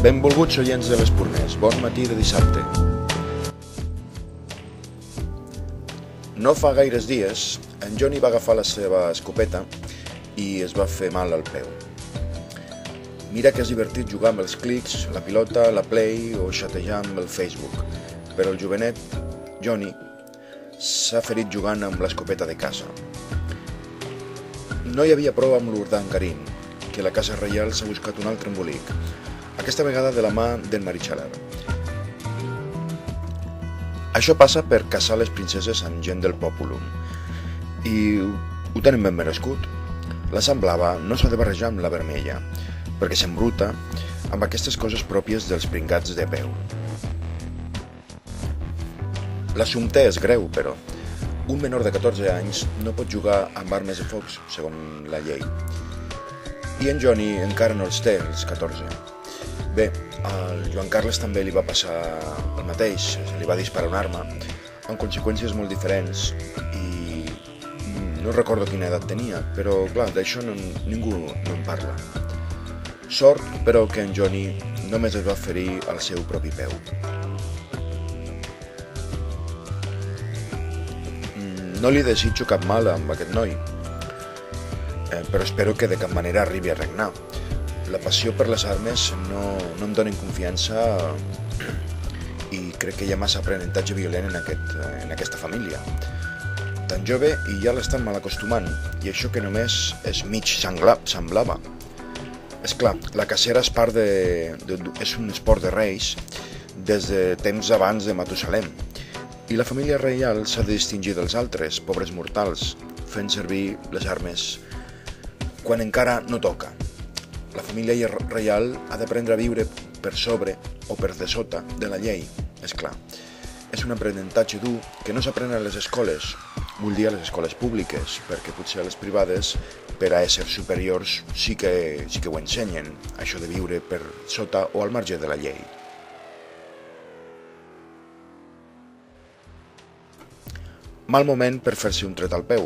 Benvolguts oients de l'Espurners, bon matí de dissabte. No fa gaires dies, en Johnny va agafar la seva escopeta i es va fer mal al peu. Mira que és divertit jugar amb els clics, la pilota, la play o xatejar amb el Facebook, però el jovenet, Johnny, s'ha ferit jugant amb l'escopeta de casa. No hi havia prou amb l'Urdan Karim, que la Casa Reial s'ha buscat un altre embolic, aquesta vegada de la mà d'en Marichalar. Això passa per caçar les princeses amb gent del pòpulum, i ho tenen ben merescut. La sang blava no s'ha de barrejar amb la vermella, perquè s'embruta amb aquestes coses pròpies dels pringats de peu. L'assumpte és greu, però un menor de 14 anys no pot jugar amb armes de foc, segons la llei. I en Johnny encara no els té, els 14. Bé, al Joan Carles també li va passar el mateix, se li va disparar una arma, amb conseqüències molt diferents, i no recordo quina edat tenia, però clar, d'això ningú no en parla. Sort, però, que en Johnny només es va ferir al seu propi peu. No li desitjo cap mal amb aquest noi, però espero que de cap manera arribi a regnar. La passió per les armes no em donen confiança i crec que hi ha massa aprenentatge violent en aquesta família. Tan jove i ja l'estan mal acostumant, i això que només és mig semblava. És clar, la cacera és un esport de reis des de temps abans de Matusalem, i la família reial s'ha de distingir dels altres, pobres mortals, fent servir les armes quan encara no toca. La família reial ha d'aprendre a viure per sobre o per de sota de la llei, és clar. És un aprenentatge dur que no s'aprèn a les escoles, vull dir a les escoles públiques, perquè potser a les privades, per a éssers superiors, sí que ho ensenyen, això de viure per sota o al marge de la llei. Mal moment per fer-se un tret al peu.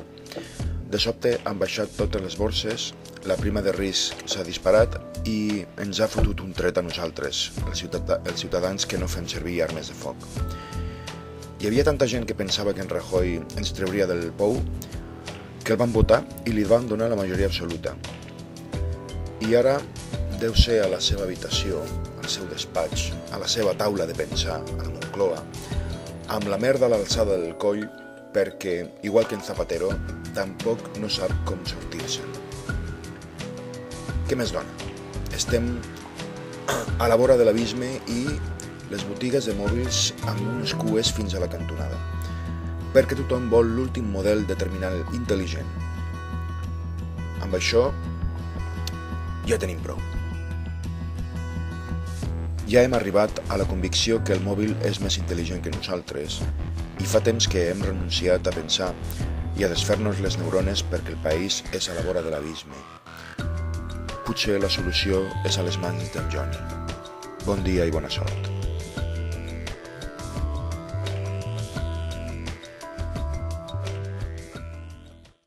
De sobte han baixat totes les borses, la prima de risc s'ha disparat i ens ha fotut un tret a nosaltres, els ciutadans que no fem servir armes de foc. Hi havia tanta gent que pensava que en Rajoy ens trauria del pou que el van votar i li van donar la majoria absoluta. I ara deu ser a la seva habitació, al seu despatx, a la seva taula de pensar, a la Moncloa, amb la merda a l'alçada del coll perquè, igual que en Zapatero, tampoc no sap com sortir-se'n. Què més dona? Estem a la vora de l'abisme i les botigues de mòbils amb unes cues fins a la cantonada, perquè tothom vol l'últim model de terminal intel·ligent. Amb això ja tenim prou. Ja hem arribat a la convicció que el mòbil és més intel·ligent que nosaltres i fa temps que hem renunciat a pensar i a desfer-nos les neurones perquè el país és a la vora de l'abisme. Potser la solució és a les mans d'en Johnny. Bon dia i bona sort.